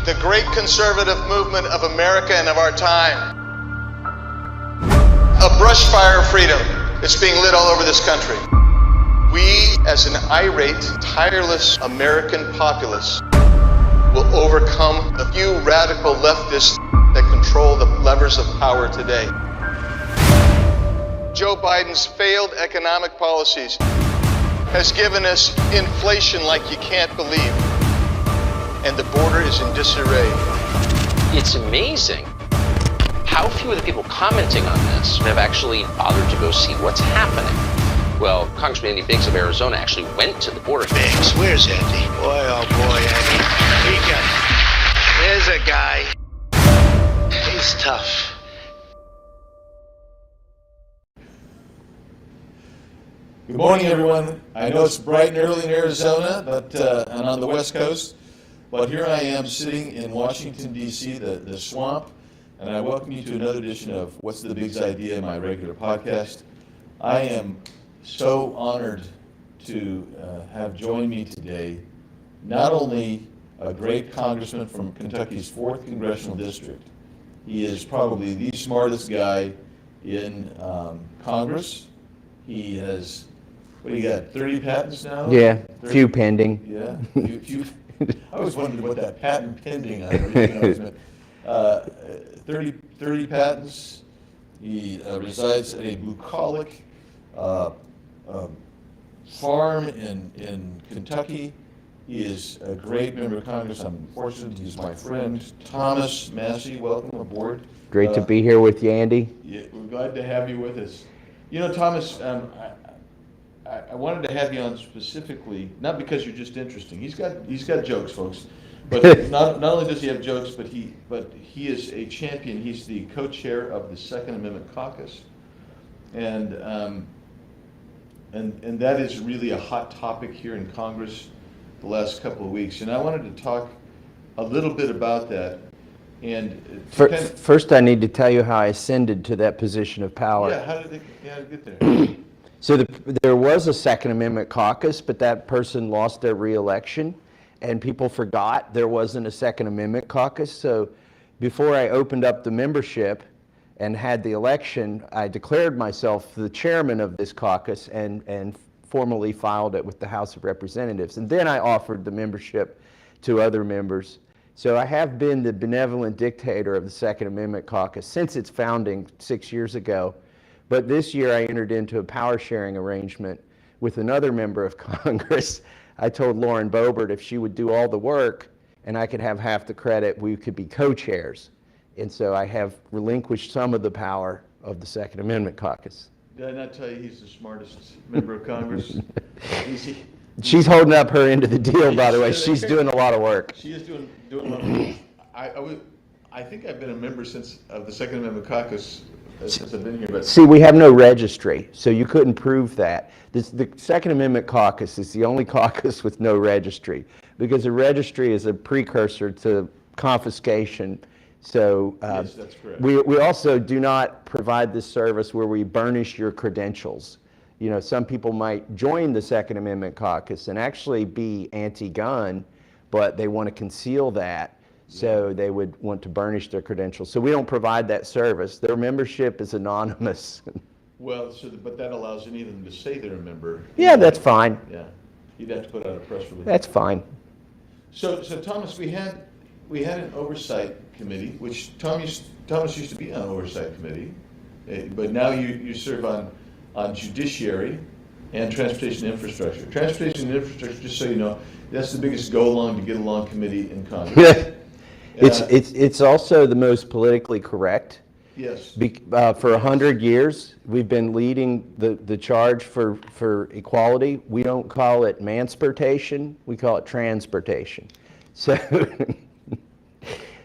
the great conservative movement of America and of our time. A brush fire of freedom that's being lit all over this country. We, as an irate, tireless American populace, will overcome the few radical leftists that control the levers of power today. Joe Biden's failed economic policies has given us inflation like you can't believe, and the border is in disarray. It's amazing how few of the people commenting on this have actually bothered to go see what's happening. Well, Congressman Andy Biggs of Arizona actually went to the border. Biggs, where's Andy? Boy, oh boy, Andy. There's a guy. He's tough. Good morning, everyone. I know it's bright and early in Arizona, and on the West Coast, but here I am sitting in Washington, D.C., the swamp, and I welcome you to another edition of What's the BIGGS Idea, my regular podcast. I am so honored to have joined me today not only a great congressman from Kentucky's 4th Congressional District. He is probably the smartest guy in Congress. He has, what do you got, 30 patents now? Yeah, 30? Few pending. Yeah, few. I always wondered what that patent pending, I don't even know what it meant. 30 patents. He resides at a bucolic farm in Kentucky. He is a great member of Congress. I'm fortunate. He's my friend, Thomas Massie. Welcome aboard. Great to be here with you, Andy. Yeah, we're glad to have you with us. You know, Thomas, I wanted to have you on specifically, not because you're just interesting. He's got jokes, folks. But not only does he have jokes, but he is a champion. He's the co-chair of the Second Amendment Caucus, and that is really a hot topic here in Congress the last couple of weeks. And I wanted to talk a little bit about that. And first, I need to tell you how I ascended to that position of power. Yeah, how did it get there? So there was a Second Amendment caucus, but that person lost their re-election, and people forgot there wasn't a Second Amendment caucus. So before I opened up the membership and had the election, I declared myself the chairman of this caucus and formally filed it with the House of Representatives. And then I offered the membership to other members. So I have been the benevolent dictator of the Second Amendment caucus since its founding 6 years ago. But this year I entered into a power sharing arrangement with another member of Congress. I told Lauren Boebert if she would do all the work and I could have half the credit, we could be co-chairs. And so I have relinquished some of the power of the Second Amendment caucus. Did I not tell you he's the smartest member of Congress? She's holding up her end of the deal, by the way. She's doing a lot of work. She is doing a lot of work. I think I've been a member of the Second Amendment Caucus since I've been here. But see, we have no registry, so you couldn't prove that. The Second Amendment Caucus is the only caucus with no registry, because a registry is a precursor to confiscation. So yes, that's correct. We also do not provide this service where we burnish your credentials. You know, some people might join the Second Amendment caucus and actually be anti-gun, but they want to conceal that, so they would want to burnish their credentials. So we don't provide that service. Their membership is anonymous. Well, but that allows any of them to say they're a member. Yeah, that's fine. Yeah, you'd have to put out a press release. That's fine. So Thomas, we had an oversight committee, which Thomas used to be on oversight committee, but now you serve on judiciary and transportation infrastructure. Transportation infrastructure, just so you know, that's the biggest go-along to get along committee in Congress. It's also the most politically correct. Yes. For 100 years, we've been leading the charge for equality. We don't call it mansportation, we call it transportation. So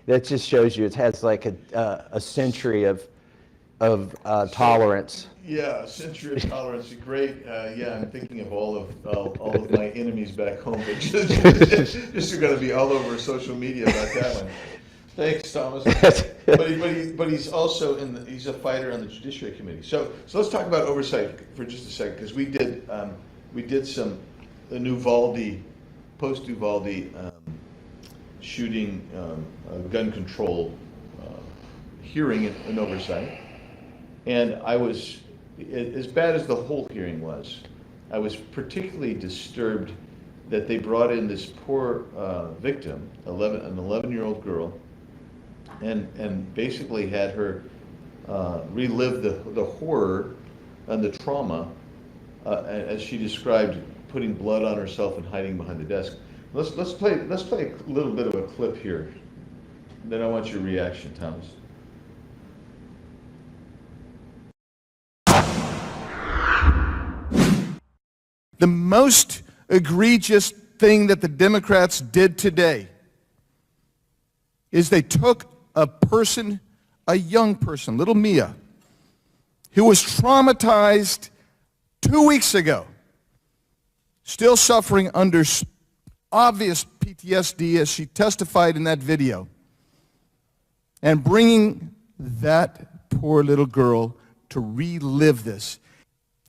that just shows you it has like a century of tolerance. Yeah, a century of tolerance. Great. Yeah, I'm thinking of all of my enemies back home. But just are going to be all over social media about that one. Thanks, Thomas. but he's also he's a fighter on the Judiciary Committee. So let's talk about oversight for just a second, because we did the post-Uvalde shooting, gun control hearing and oversight. And I was, as bad as the whole hearing was, I was particularly disturbed that they brought in this poor victim, an 11-year-old girl, and basically had her relive the horror and the trauma, as she described, putting blood on herself and hiding behind the desk. Let's play a little bit of a clip here. Then I want your reaction, Thomas. The most egregious thing that the Democrats did today is they took a person, a young person, little Mia, who was traumatized 2 weeks ago, still suffering under obvious PTSD as she testified in that video, and bringing that poor little girl to relive this.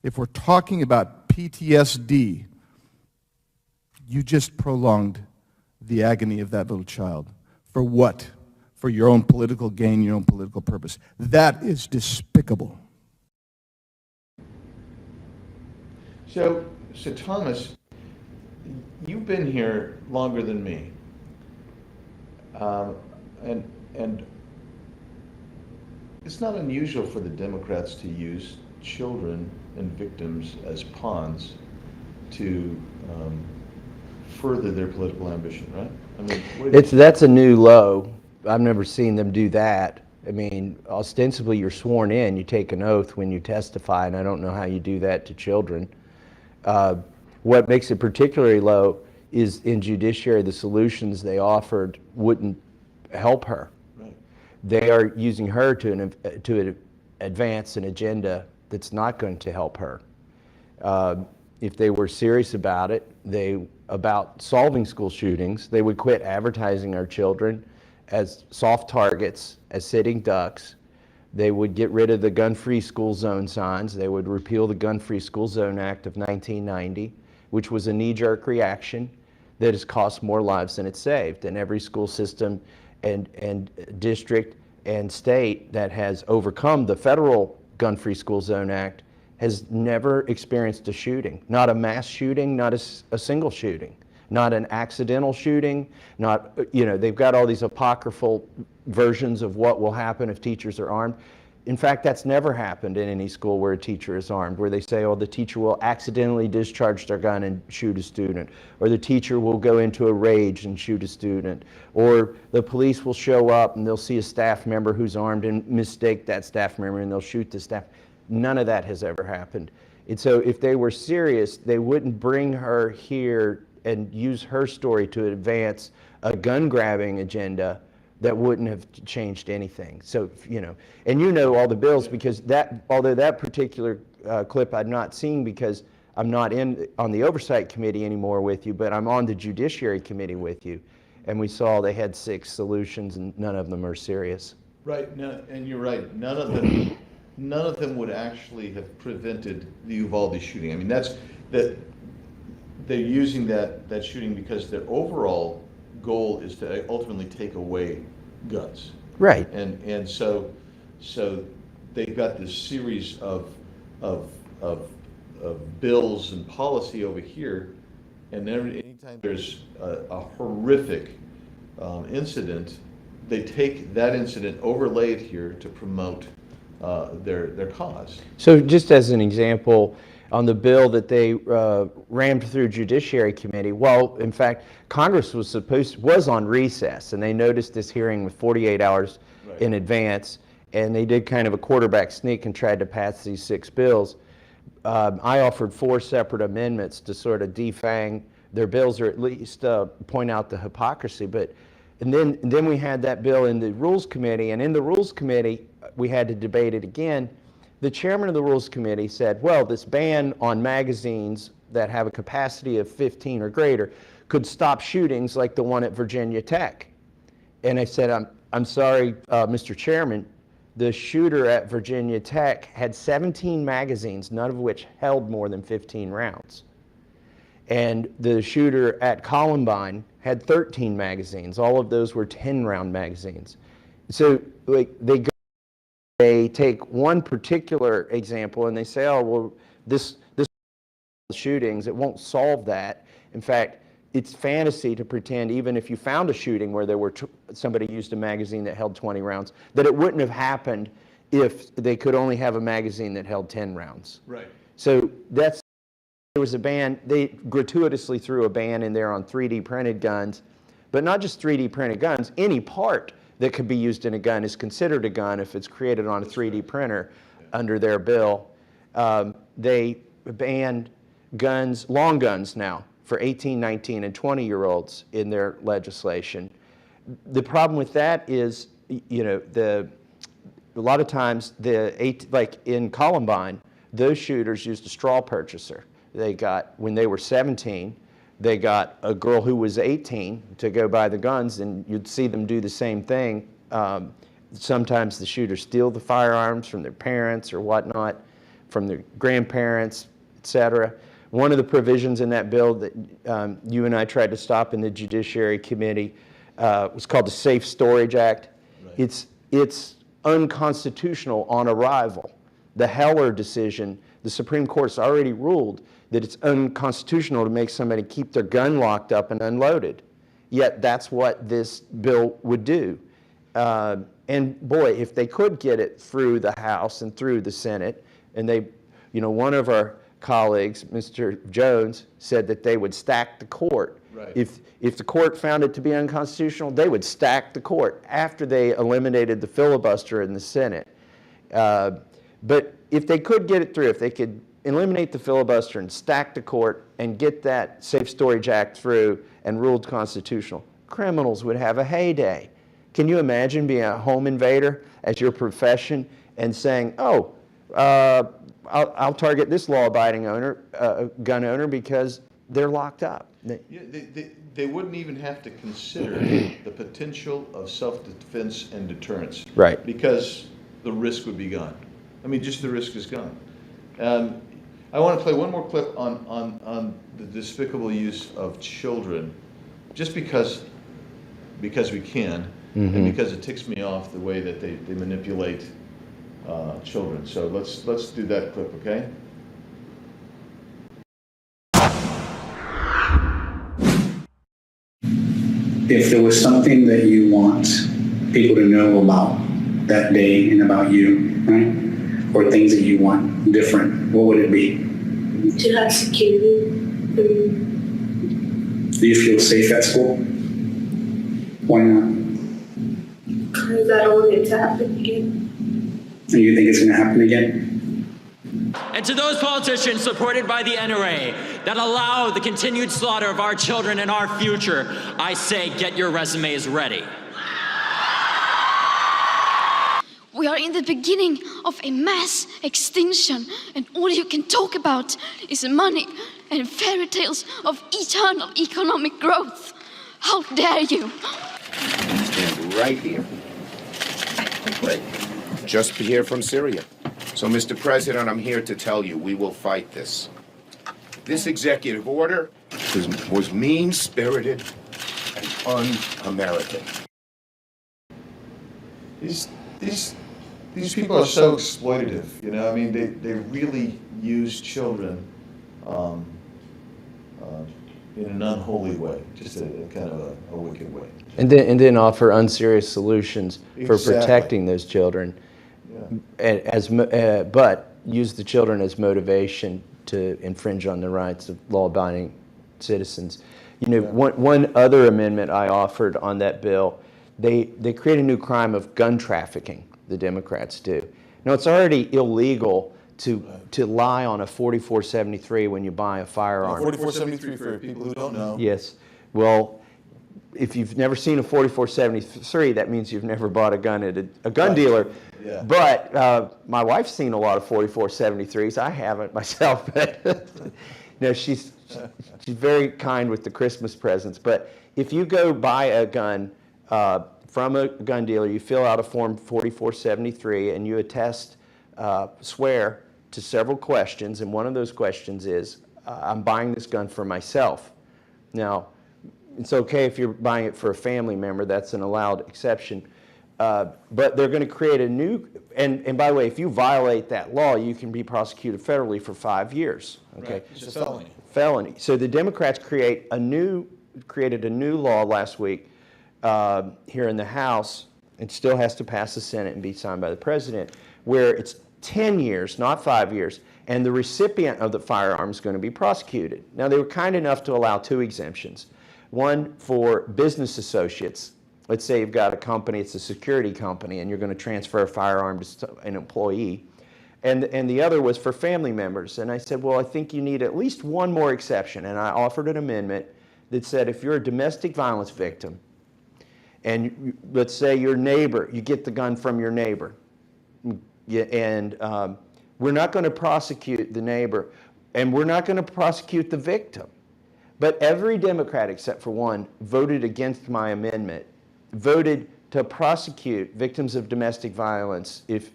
If we're talking about PTSD, you just prolonged the agony of that little child. For what? For your own political gain, your own political purpose. That is despicable. So Thomas, you've been here longer than me, and it's not unusual for the Democrats to use children and victims as pawns to further their political ambition, right? I mean, That's a new low. I've never seen them do that. I mean, ostensibly you're sworn in, you take an oath when you testify, and I don't know how you do that to children. What makes it particularly low is in judiciary, the solutions they offered wouldn't help her. right. They are using her to advance an agenda that's not going to help her. If they were serious about it, about solving school shootings, they would quit advertising our children as soft targets, as sitting ducks. They would get rid of the gun-free school zone signs. They would repeal the Gun-Free School Zone Act of 1990, which was a knee-jerk reaction that has cost more lives than it saved. And every school system and district and state that has overcome the federal Gun-Free School Zone Act has never experienced a shooting. Not a mass shooting, not a single shooting, not an accidental shooting, not, they've got all these apocryphal versions of what will happen if teachers are armed. In fact, that's never happened in any school where a teacher is armed, where they say, oh, the teacher will accidentally discharge their gun and shoot a student, or the teacher will go into a rage and shoot a student, or the police will show up and they'll see a staff member who's armed and mistake that staff member and they'll shoot the staff. None of that has ever happened. And so if they were serious, they wouldn't bring her here and use her story to advance a gun-grabbing agenda that wouldn't have changed anything. So, and all the bills, because although that particular clip I'd not seen because I'm not on the Oversight Committee anymore with you, but I'm on the Judiciary Committee with you, and we saw they had 6 solutions and none of them are serious. Right, no, and you're right. None of them would actually have prevented the Uvalde shooting. I mean, they're using that shooting because their overall goal is to ultimately take away guns. Right. And so they've got this series of bills and policy over here, and anytime there's a horrific incident, they take that incident, overlay it here to promote their cause. So just as an example, on the bill that they rammed through Judiciary Committee, well, in fact, Congress was on recess, and they noticed this hearing with 48 hours Right. in advance, and they did kind of a quarterback sneak and tried to pass these 6 bills. I offered 4 separate amendments to sort of defang their bills, or at least point out the hypocrisy. And then we had that bill in the Rules Committee, and in the Rules Committee, we had to debate it again. The chairman of the Rules Committee said, well, this ban on magazines that have a capacity of 15 or greater could stop shootings like the one at Virginia Tech. And I said, I'm sorry, Mr. Chairman, the shooter at Virginia Tech had 17 magazines, none of which held more than 15 rounds. And the shooter at Columbine had 13 magazines. All of those were 10-round magazines. So like they take one particular example and they say, oh, well, this shootings, it won't solve that. In fact, it's fantasy to pretend, even if you found a shooting where there were somebody used a magazine that held 20 rounds, that it wouldn't have happened if they could only have a magazine that held 10 rounds. Right. So there was a ban, they gratuitously threw a ban in there on 3D printed guns, but not just 3D printed guns, any part that could be used in a gun is considered a gun if it's created on a 3D printer under their bill. They banned guns, long guns now, for 18, 19, and 20-year-olds in their legislation. The problem with that is, you know, a lot of times, like in Columbine, those shooters used a straw purchaser. They got, when they were 17, they got a girl who was 18 to go buy the guns, and you'd see them do the same thing. Sometimes the shooters steal the firearms from their parents or whatnot, from their grandparents, etc. One of the provisions in that bill that you and I tried to stop in the Judiciary Committee was called the Safe Storage Act. Right. It's unconstitutional on arrival. The Heller decision, the Supreme Court's already ruled that it's unconstitutional to make somebody keep their gun locked up and unloaded. Yet that's what this bill would do. And boy, if they could get it through the House and through the Senate, and they, you know, one of our colleagues, Mr. Jones, said that they would stack the court. Right. If the court found it to be unconstitutional, they would stack the court after they eliminated the filibuster in the Senate. But if they could get it through, if they could eliminate the filibuster and stack the court and get that Safe Storage Act through and ruled constitutional, criminals would have a heyday. Can you imagine being a home invader as your profession and saying, oh, I'll target this law-abiding owner, gun owner, because they're locked up. They wouldn't even have to consider the potential of self-defense and deterrence. Right. Because the risk would be gone. I mean, just the risk is gone. I want to play one more clip on the despicable use of children, just because we can, and because it ticks me off the way that they manipulate children. So let's do that clip, okay? If there was something that you want people to know about that day and about you, right? Or things that you want different, what would it be? To have security. Do you feel safe at school? Why not? Because I don't want it to happen again. And you think it's going to happen again? And to those politicians supported by the NRA that allow the continued slaughter of our children and our future, I say, get your resumes ready. We are in the beginning of a mass extinction, and all you can talk about is money and fairy tales of eternal economic growth. How dare you? Stand right here. Right. Just here from Syria. So, Mr. President, I'm here to tell you we will fight this. This executive order was mean-spirited and un-American. These people are so exploitative, you know. I mean, they really use children in an unholy way, just a kind of a wicked way. And then offer unserious solutions for protecting those children, but use the children as motivation to infringe on the rights of law-abiding citizens. You know, one other amendment I offered on that bill, they create a new crime of gun trafficking. The Democrats do. Now, it's already illegal to lie on a 4473 when you buy a firearm. 4473 for people who don't know. Yes. Well, if you've never seen a 4473, that means you've never bought a gun at a gun dealer. Yeah. But my wife's seen a lot of 4473s. I haven't myself, but no, she's very kind with the Christmas presents. But if you go buy a gun from a gun dealer, you fill out a form 4473 and you attest, swear to several questions, and one of those questions is, I'm buying this gun for myself. Now, it's okay if you're buying it for a family member, that's an allowed exception. But they're going to create a new, and by the way, if you violate that law, you can be prosecuted federally for 5 years. Okay, Right. It's a felony. Felony. So the Democrats created a new law last week here in the House. It still has to pass the Senate and be signed by the president, where it's 10 years, not 5 years, and the recipient of the firearm is going to be prosecuted. Now, they were kind enough to allow 2 exemptions. One for business associates. Let's say you've got a company, it's a security company, and you're going to transfer a firearm to an employee. And the other was for family members. And I said, well, I think you need at least one more exception. And I offered an amendment that said if you're a domestic violence victim, and let's say your neighbor, you get the gun from your neighbor, and we're not going to prosecute the neighbor, and we're not going to prosecute the victim. But every Democrat except for one voted against my amendment, voted to prosecute victims of domestic violence if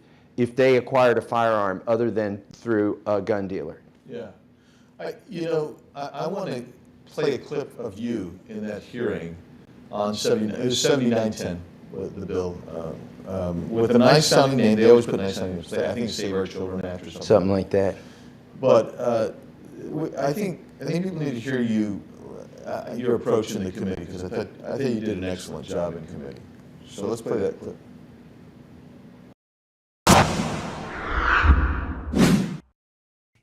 they acquired a firearm other than through a gun dealer. Yeah. I want to play a clip of you in that hearing on 7910, the bill, with a nice sounding name. They always put nice sounding names. I think Save Our Children Act or something. Something like that. But I think people need to hear your approach in the committee, because I think you did an excellent job in committee. So let's play that clip.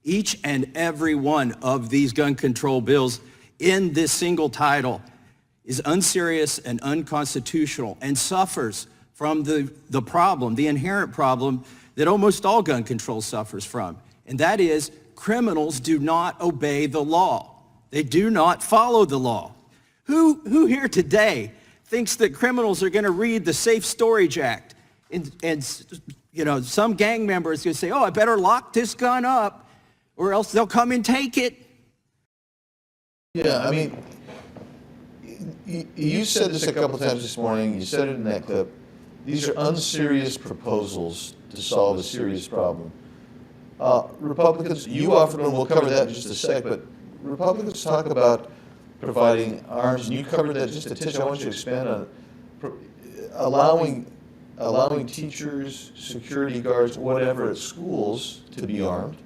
Each and every one of these gun control bills in this single title is unserious and unconstitutional and suffers from the problem, the inherent problem that almost all gun control suffers from, and that is criminals do not obey the law. They do not follow the law. Who here today thinks that criminals are going to read the Safe Storage Act and some gang member is going to say, oh, I better lock this gun up or else they'll come and take it? Yeah, I mean, you said this a couple times this morning. You said it in that clip. These are unserious proposals to solve a serious problem. Republicans, you offered one, we'll cover that in just a sec, but Republicans talk about providing arms, and you covered that just a touch. I want you to expand on it. Allowing teachers, security guards, whatever at schools to be armed.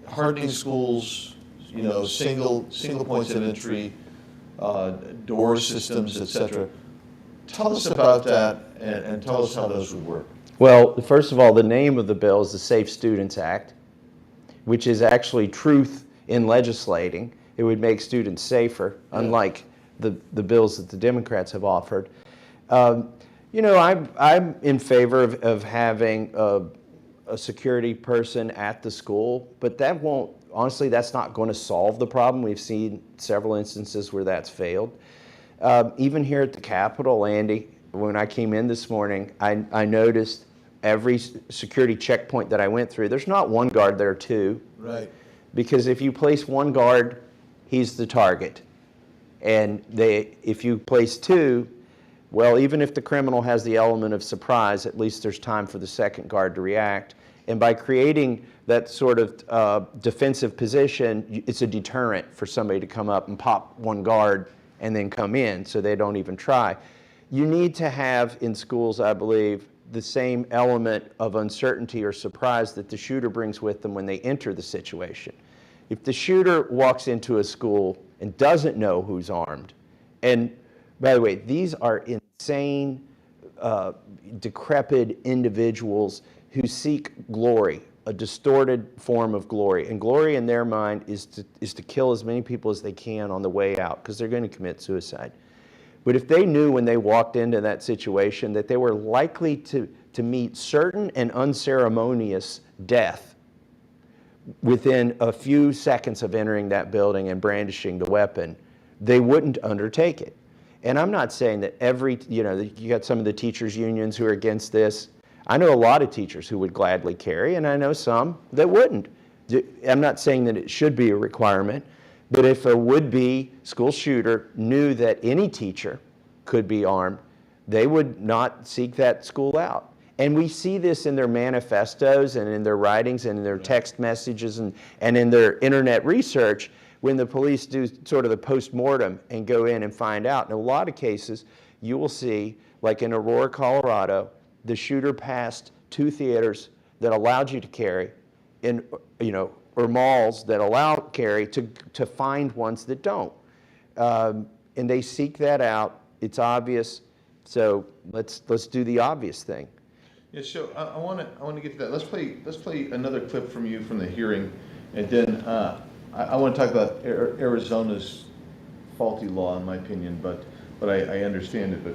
Hardening schools, single points of entry, door systems, etc. Tell us about that, and tell us how those would work. Well, first of all, the name of the bill is the Safe Students Act, which is actually truth in legislating. It would make students safer, unlike the bills that the Democrats have offered. I'm in favor of having a security person at the school, but that won't, honestly, that's not going to solve the problem. We've seen several instances where that's failed. Even here at the Capitol, Andy, when I came in this morning, I noticed every security checkpoint that I went through, there's not one guard, there are 2. Right. Because if you place one guard, he's the target. And if you place 2, well, even if the criminal has the element of surprise, at least there's time for the second guard to react. And by creating that sort of defensive position, it's a deterrent for somebody to come up and pop one guard and then come in, so they don't even try. You need to have in schools, I believe, the same element of uncertainty or surprise that the shooter brings with them when they enter the situation. If the shooter walks into a school and doesn't know who's armed, and by the way, these are insane, decrepit individuals who seek glory, a distorted form of glory. And glory in their mind is to kill as many people as they can on the way out, because they're going to commit suicide. But if they knew when they walked into that situation that they were likely to meet certain and unceremonious death within a few seconds of entering that building and brandishing the weapon, they wouldn't undertake it. And I'm not saying that you got some of the teachers' unions who are against this. I know a lot of teachers who would gladly carry, and I know some that wouldn't. I'm not saying that it should be a requirement, but if a would-be school shooter knew that any teacher could be armed, they would not seek that school out. And we see this in their manifestos and in their writings and in their text messages and in their internet research, when the police do sort of the post-mortem and go in and find out. In a lot of cases, you will see, like in Aurora, Colorado, the shooter passed 2 theaters that allowed you to carry, in, or malls that allow carry to find ones that don't. And they seek that out. It's obvious. So let's do the obvious thing. Yeah, so I want to get to that. Let's play another clip from you from the hearing, and then I want to talk about Arizona's faulty law, in my opinion, but I understand it. But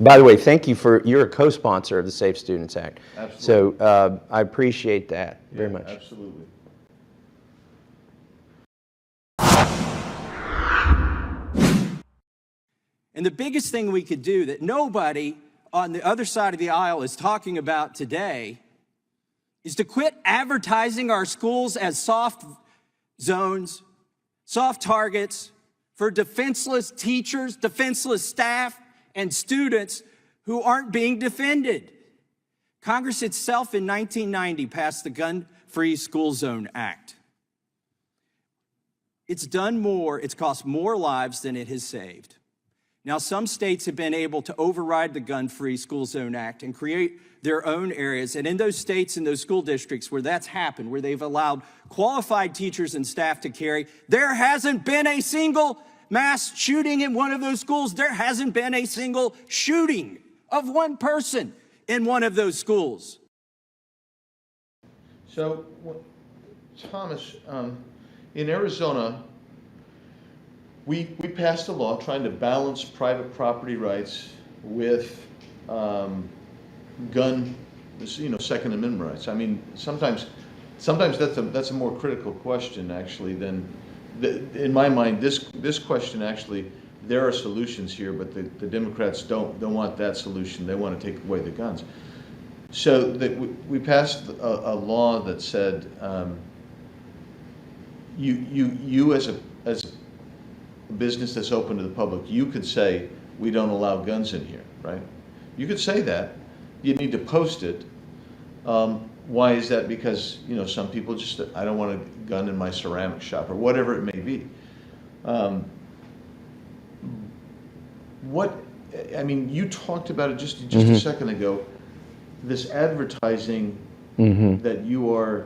by the way, thank you you're a co-sponsor of the Safe Students Act. Absolutely. So I appreciate that very much. Absolutely. And the biggest thing we could do that nobody on the other side of the aisle is talking about today is to quit advertising our schools as soft zones, soft targets for defenseless teachers, defenseless staff, and students who aren't being defended. Congress itself in 1990 passed the Gun-Free School Zone Act. It's done more, it's cost more lives than it has saved. Now, some states have been able to override the Gun-Free School Zone Act and create their own areas. And in those states and those school districts where that's happened, where they've allowed qualified teachers and staff to carry, there hasn't been a single mass shooting in one of those schools. There hasn't been a single shooting of one person in one of those schools. So, Thomas, in Arizona, we passed a law trying to balance private property rights with gun, Second Amendment rights. I mean, sometimes that's a more critical question actually than, in my mind, this question actually, there are solutions here, but the Democrats don't want that solution. They want to take away the guns. So we passed a law that said you as a business that's open to the public, you could say, we don't allow guns in here, right? You could say that. You need to post it. Why is that? Because, some people just, I don't want a gun in my ceramic shop or whatever it may be. You talked about it just a second ago, this advertising that you are,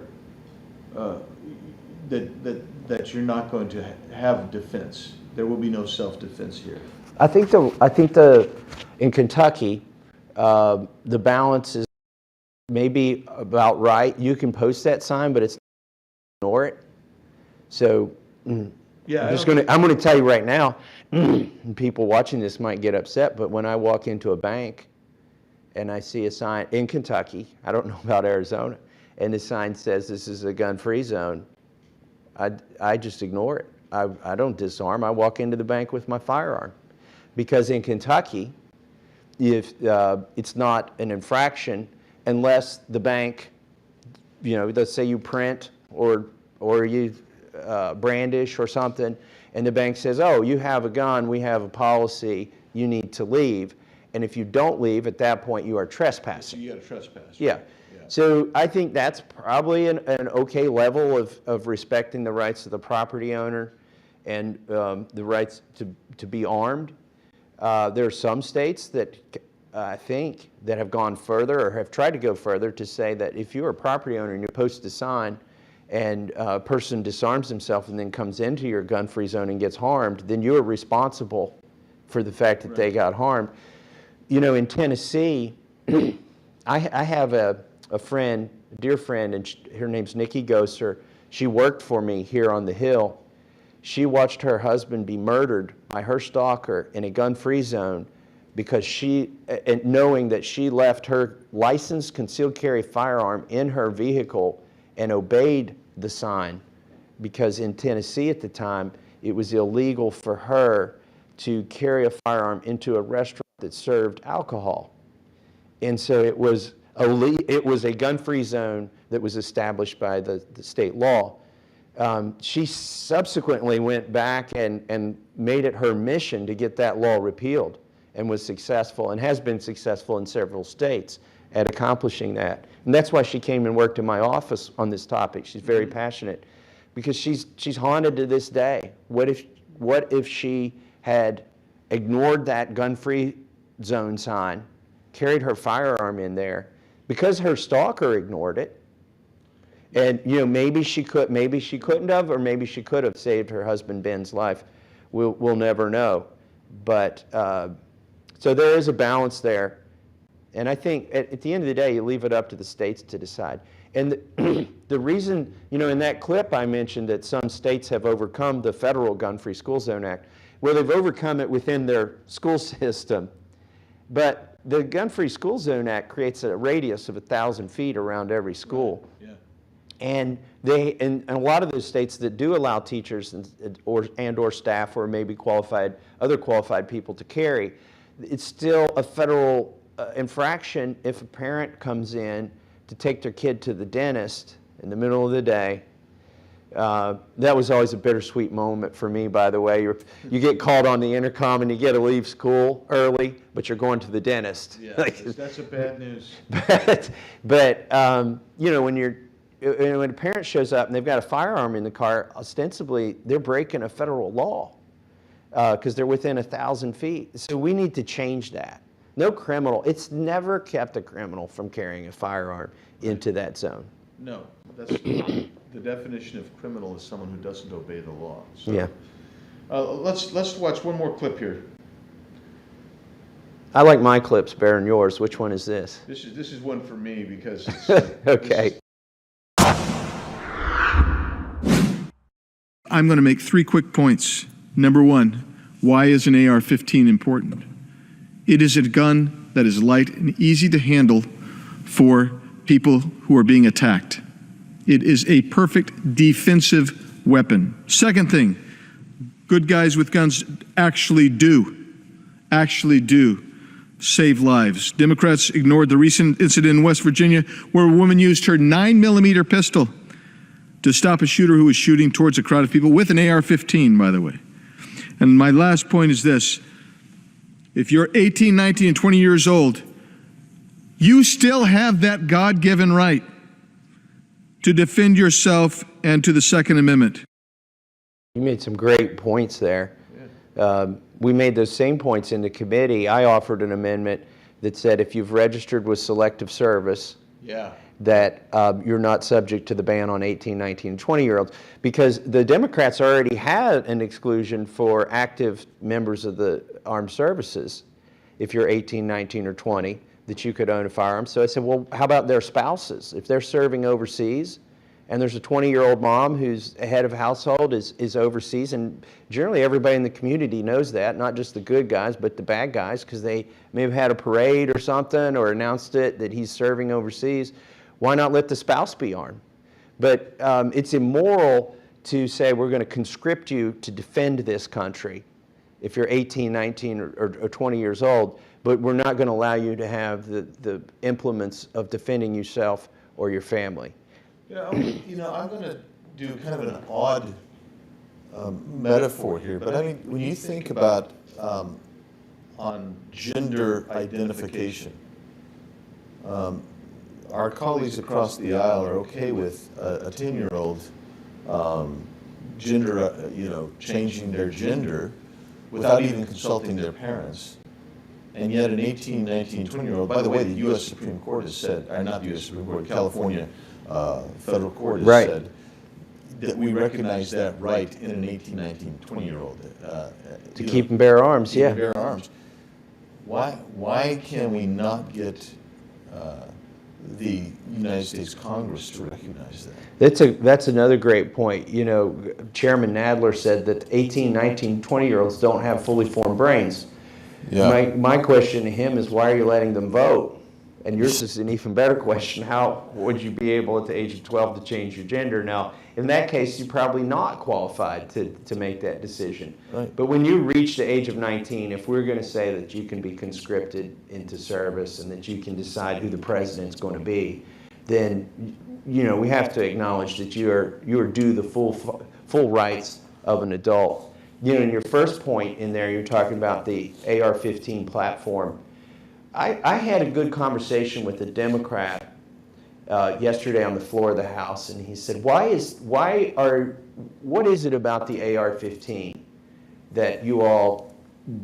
that you're not going to have defense. There will be no self-defense here. I think in Kentucky, the balance is maybe about right. You can post that sign, but it's ignore it. So yeah, I'm going to tell you right now, people watching this might get upset, but when I walk into a bank and I see a sign in Kentucky, I don't know about Arizona, and the sign says this is a gun-free zone, I just ignore it. I don't disarm. I walk into the bank with my firearm. Because in Kentucky, if it's not an infraction unless the bank, let's say you print or you brandish or something, and the bank says, oh, you have a gun, we have a policy, you need to leave. And if you don't leave, at that point you are trespassing. So you got to trespass. Right? Yeah. So I think that's probably an okay level of respecting the rights of the property owner and the rights to be armed. There are some states that I think that have gone further or have tried to go further to say that if you're a property owner and you post a sign and a person disarms himself and then comes into your gun-free zone and gets harmed, then you're responsible for the fact that they got harmed. In Tennessee, I have a friend, a dear friend, and her name's Nikki Gosser. She worked for me here on the Hill. She watched her husband be murdered by her stalker in a gun-free zone because knowing that she left her licensed concealed carry firearm in her vehicle and obeyed the sign, because in Tennessee at the time, it was illegal for her to carry a firearm into a restaurant that served alcohol. And so it was a gun-free zone that was established by the state law. She subsequently went back and made it her mission to get that law repealed, and was successful and has been successful in several states at accomplishing that. And that's why she came and worked in my office on this topic. She's very passionate. because she's haunted to this day. What if she had ignored that gun-free zone sign, carried her firearm in there, because her stalker ignored it, and maybe she couldn't have, or maybe she could have saved her husband Ben's life. We'll never know. But so there is a balance there, and I think at the end of the day, you leave it up to the states to decide. And the reason, in that clip I mentioned that some states have overcome the federal Gun-Free School Zone Act, well, they've overcome it within their school system. But the Gun-Free School Zone Act creates a radius of 1,000 feet around every school. Right. Yeah. And in a lot of those states that do allow teachers or staff or maybe other qualified people to carry, it's still a federal infraction if a parent comes in to take their kid to the dentist in the middle of the day. That was always a bittersweet moment for me, by the way. You get called on the intercom and you get to leave school early, but you're going to the dentist. Yeah, that's a bad news. But when a parent shows up and they've got a firearm in the car, ostensibly they're breaking a federal law because they're within 1,000 feet. So we need to change that. No criminal. It's never kept a criminal from carrying a firearm into that zone. No, that's the definition of criminal is someone who doesn't obey the law. So, yeah. Let's watch one more clip here. I like my clips better than yours. Which one is this? This is one for me because it's, okay. I'm going to make 3 quick points. Number 1, why is an AR-15 important? It is a gun that is light and easy to handle for people who are being attacked. It is a perfect defensive weapon. Second thing, good guys with guns actually do save lives. Democrats ignored the recent incident in West Virginia where a woman used her 9mm pistol to stop a shooter who was shooting towards a crowd of people with an AR-15, by the way. And my last point is this. If you're 18, 19, and 20 years old, you still have that God-given right to defend yourself and to the Second Amendment. You made some great points there. We made those same points in the committee. I offered an amendment that said if you've registered with Selective Service, that you're not subject to the ban on 18, 19, and 20-year-olds, because the Democrats already had an exclusion for active members of the armed services, if you're 18, 19, or 20, that you could own a firearm. So I said, well, how about their spouses? If they're serving overseas, and there's a 20-year-old mom who's a head of household is overseas, and generally everybody in the community knows that, not just the good guys, but the bad guys, because they may have had a parade or something, or announced it that he's serving overseas. Why not let the spouse be armed? But it's immoral to say we're going to conscript you to defend this country if you're 18, 19, or 20 years old, but we're not going to allow you to have the implements of defending yourself or your family. I'm going to do kind of an odd metaphor here, but I mean, when you think about on gender identification, our colleagues across the aisle are okay with a 10-year-old changing their gender without even consulting their parents. And yet an 18, 19, 20-year-old, by the way, the U.S. Supreme Court has said, or not the U.S. Supreme Court, California federal court has said that we recognize that right in an 18, 19, 20-year-old. To keep and bear arms, yeah. Bear arms. Why can we not get the United States Congress to recognize that? That's another great point. Chairman Nadler said that 18, 19, 20-year-olds don't have fully formed brains. Yeah. My question to him is, why are you letting them vote? And yours is an even better question. How would you be able at the age of 12 to change your gender? Now, in that case, you're probably not qualified to make that decision. Right. But when you reach the age of 19, if we're going to say that you can be conscripted into service and that you can decide who the president's going to be, then we have to acknowledge that you are due the full rights of an adult. In your first point in there, you're talking about the AR-15 platform. I had a good conversation with a Democrat yesterday on the floor of the House, and he said, what is it about the AR-15 that you all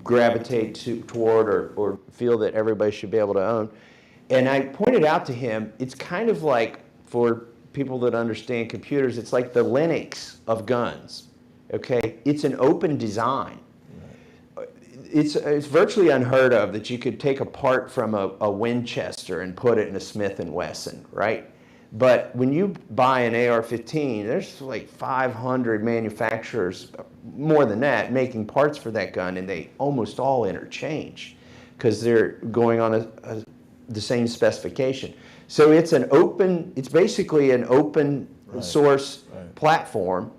gravitate toward or feel that everybody should be able to own? And I pointed out to him, it's kind of like, for people that understand computers, it's like the Linux of guns, okay? It's an open design. It's virtually unheard of that you could take a part from a Winchester and put it in a Smith & Wesson, right? But when you buy an AR-15, there's like 500 manufacturers, more than that, making parts for that gun, and they almost all interchange because they're going on the same specification. So it's basically an open source platform.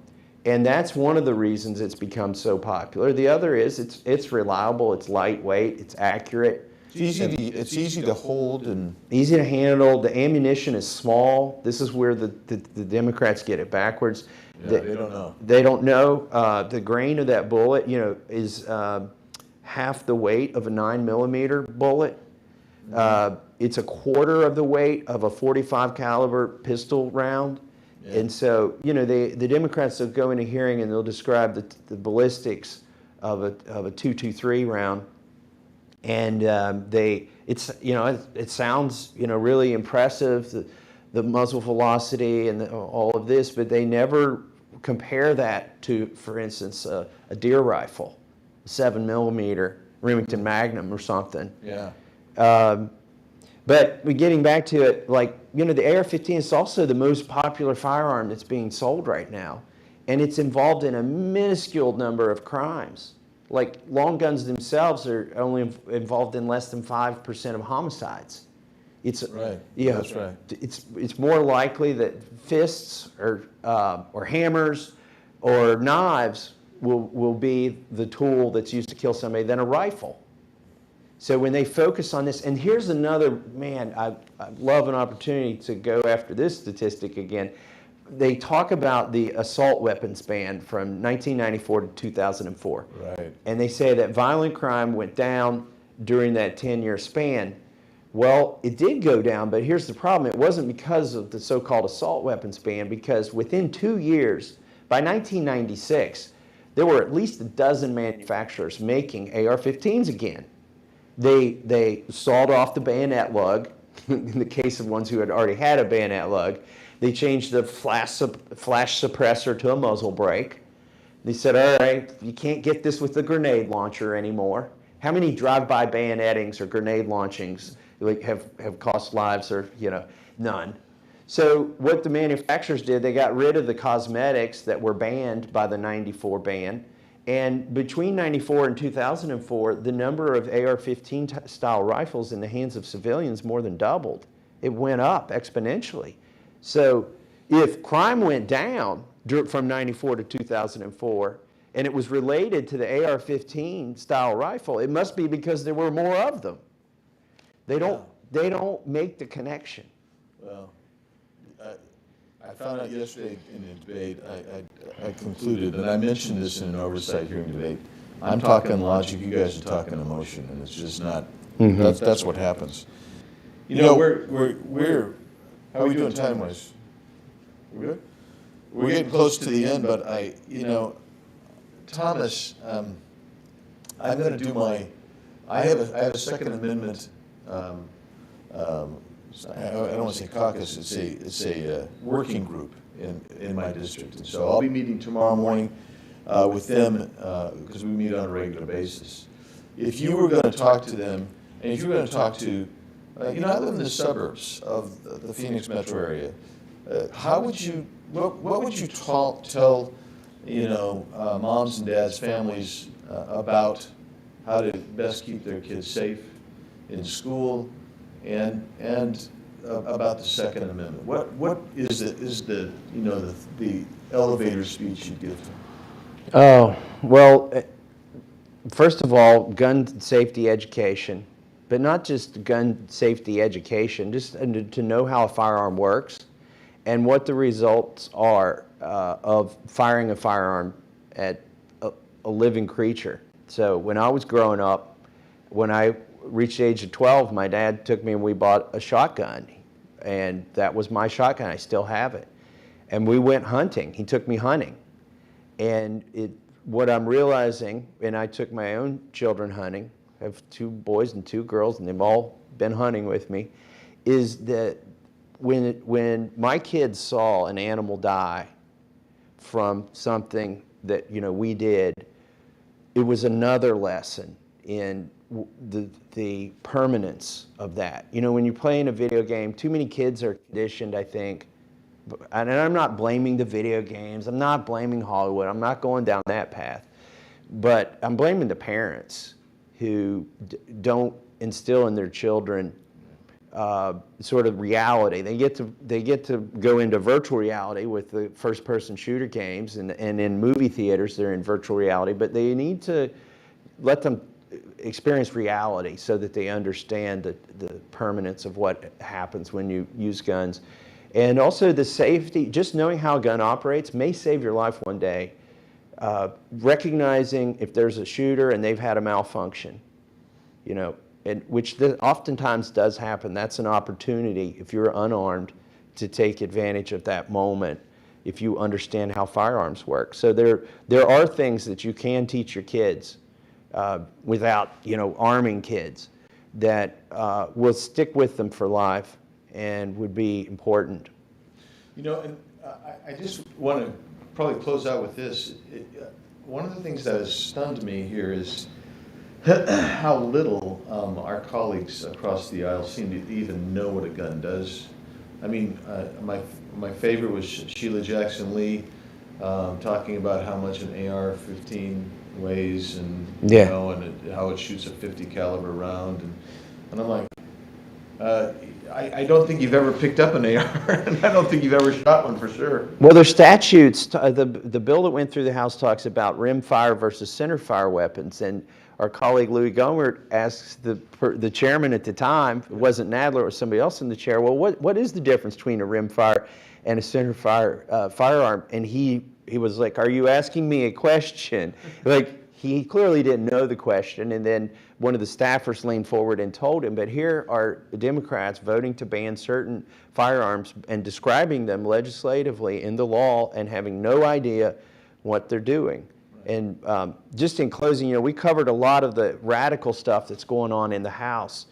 And that's one of the reasons it's become so popular. The other is it's reliable, it's lightweight, it's accurate. It's easy to hold and easy to handle. The ammunition is small. This is where the Democrats get it backwards. they don't know. They don't know. The grain of that bullet, is half the weight of a 9mm bullet. It's a quarter of the weight of a .45 caliber pistol round. Yeah. And so, the Democrats will go into hearing and they'll describe the ballistics of a .223 round, and it sounds really impressive, the muzzle velocity and all of this, but they never compare that to, for instance, a deer rifle, 7mm Remington Magnum or something. Yeah. But getting back to it, the AR-15 is also the most popular firearm that's being sold right now. And it's involved in a minuscule number of crimes. Like, long guns themselves are only involved in less than 5% of homicides. Right. That's right. It's more likely that fists or hammers or knives will be the tool that's used to kill somebody than a rifle. So when they focus on this, and here's another, man, I love an opportunity to go after this statistic again. They talk about the assault weapons ban from 1994 to 2004. Right. And they say that violent crime went down during that 10-year span. Well, it did go down, but here's the problem. It wasn't because of the so-called assault weapons ban, because within 2 years, by 1996, there were at least a dozen manufacturers making AR-15s again. They sawed off the bayonet lug, in the case of ones who had already had a bayonet lug. They changed the flash suppressor to a muzzle brake. They said, all right, you can't get this with the grenade launcher anymore. How many drive-by bayonettings or grenade launchings have cost lives, or none? So what the manufacturers did, they got rid of the cosmetics that were banned by the '94 ban. And between '94 and 2004, the number of AR-15 style rifles in the hands of civilians more than doubled. It went up exponentially. So if crime went down from '94 to 2004, and it was related to the AR-15 style rifle, it must be because there were more of them. They don't make the connection. Well, I found out yesterday in the debate, I concluded, and I mentioned this in an oversight hearing debate, I'm talking logic, you guys are talking emotion, and it's just not, that's what happens. We're how are we doing time-wise? We're good? We're getting close to the end, but Thomas, I'm going to do I have a Second Amendment, I don't want to say caucus, it's a working group in my district. And so I'll be meeting tomorrow morning with them because we meet on a regular basis. If you were going to talk to them, and if you were going to talk to, I live in the suburbs of the Phoenix metro area, what would you tell moms and dads, families about how to best keep their kids safe in school, and about the Second Amendment? What is the elevator speech you'd give to them? Oh, well, first of all, gun safety education, but not just gun safety education, just to know how a firearm works and what the results are of firing a firearm at a living creature. So when I was growing up, when I reached the age of 12, my dad took me and we bought a shotgun. And that was my shotgun. I still have it. And we went hunting. He took me hunting. And what I'm realizing, and I took my own children hunting, I have 2 boys and 2 girls, and they've all been hunting with me, is that when my kids saw an animal die from something that we did, it was another lesson in the permanence of that. When you're playing a video game, too many kids are conditioned, I think, and I'm not blaming the video games, I'm not blaming Hollywood, I'm not going down that path, but I'm blaming the parents who don't instill in their children sort of reality. They get to go into virtual reality with the first-person shooter games, and in movie theaters they're in virtual reality, but they need to let them experience reality so that they understand the permanence of what happens when you use guns. And also the safety, just knowing how a gun operates may save your life one day. Recognizing if there's a shooter and they've had a malfunction, and which oftentimes does happen. That's an opportunity, if you're unarmed, to take advantage of that moment if you understand how firearms work. So there are things that you can teach your kids without arming kids that will stick with them for life and would be important. And I just want to probably close out with this. One of the things that has stunned me here is how little our colleagues across the aisle seem to even know what a gun does. I mean, my favorite was Sheila Jackson Lee talking about how much an AR-15 weighs, and and how it shoots a 50 caliber round, and I'm like, I don't think you've ever picked up an AR, and I don't think you've ever shot one for sure. Well, there's statutes. The bill that went through the House talks about rim fire versus center fire weapons, and our colleague Louis Gohmert asks the chairman at the time, it wasn't Nadler, it was somebody else in the chair, well, what is the difference between a rim fire and a center fire firearm? And he was like, are you asking me a question? Like, he clearly didn't know the question, and then one of the staffers leaned forward and told him, but here are the Democrats voting to ban certain firearms and describing them legislatively in the law and having no idea what they're doing. And just in closing, we covered a lot of the radical stuff that's going on in the House.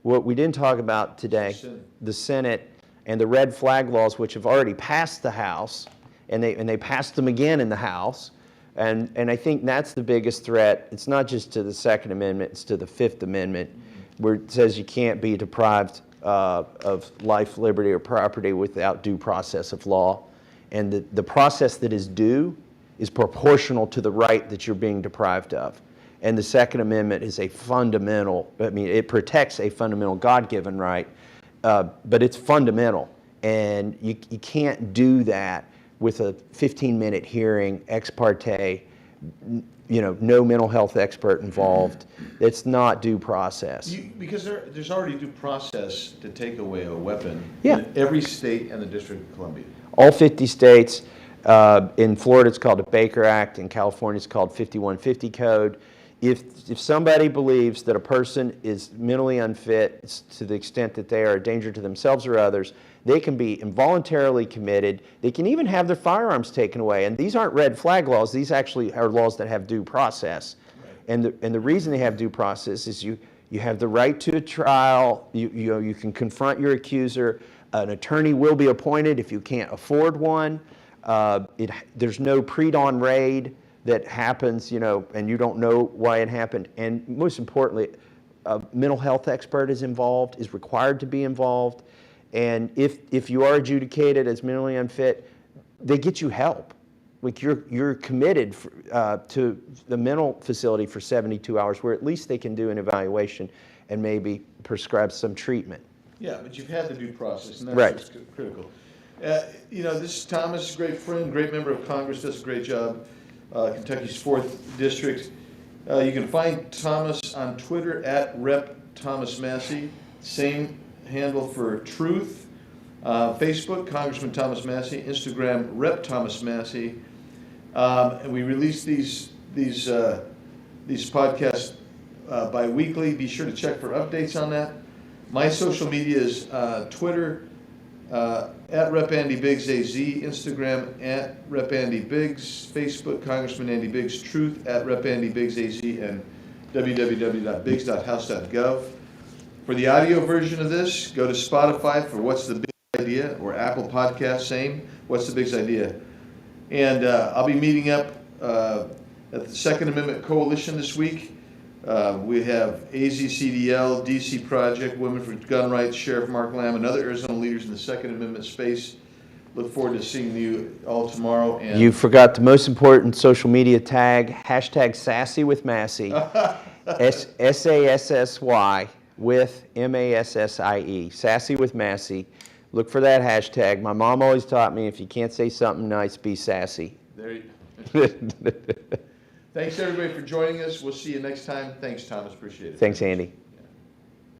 What we didn't talk about today, the Senate and the red flag laws, which have already passed the House, and they passed them again in the House. And I think that's the biggest threat. It's not just to the Second Amendment, it's to the Fifth Amendment, where it says you can't be deprived of life, liberty, or property without due process of law. And the process that is due is proportional to the right that you're being deprived of. And the Second Amendment is a fundamental, it protects a fundamental God-given right, but it's fundamental. And you can't do that with a 15-minute hearing, ex parte, no mental health expert involved. It's not due process. Because there's already due process to take away a weapon in every state and the District of Columbia. All 50 states. In Florida, it's called the Baker Act. In California, it's called 5150 Code. If somebody believes that a person is mentally unfit to the extent that they are a danger to themselves or others, they can be involuntarily committed. They can even have their firearms taken away. And these aren't red flag laws. These actually are laws that have due process. Right. And the reason they have due process is you have the right to a trial. You can confront your accuser. An attorney will be appointed if you can't afford one. There's no pre-dawn raid that happens, and you don't know why it happened. And most importantly, a mental health expert is involved, is required to be involved. And if you are adjudicated as mentally unfit, they get you help. Like you're committed to the mental facility for 72 hours, where at least they can do an evaluation and maybe prescribe some treatment. Yeah, but you've had the due process, and that's right. What's critical. This is Thomas, great friend, great member of Congress, does a great job. Kentucky's 4th District. You can find Thomas on Twitter at Rep. Thomas Massie. Same handle for Truth. Facebook, Congressman Thomas Massie. Instagram, Rep. Thomas Massie. And we release these podcasts bi-weekly. Be sure to check for updates on that. My social media is Twitter, At Rep. Andy Biggs AZ, Instagram at Rep. Andy Biggs, Facebook Congressman Andy Biggs Truth, at Rep. Andy Biggs AZ, and www.biggs.house.gov. For the audio version of this, go to Spotify for What's the Big Idea, or Apple Podcast, same, What's the Biggs Idea. And I'll be meeting up at the Second Amendment Coalition this week. We have AZCDL, DC Project, Women for Gun Rights, Sheriff Mark Lamb, and other Arizona leaders in the Second Amendment space. Look forward to seeing you all tomorrow. And you forgot the most important social media tag, hashtag Sassy with Massie, SASSY with MASSIE, Sassy with Massie. Look for that hashtag. My mom always taught me, if you can't say something nice, be sassy. There you go. Thanks everybody for joining us. We'll see you next time. Thanks, Thomas. Appreciate it. Thanks, Andy.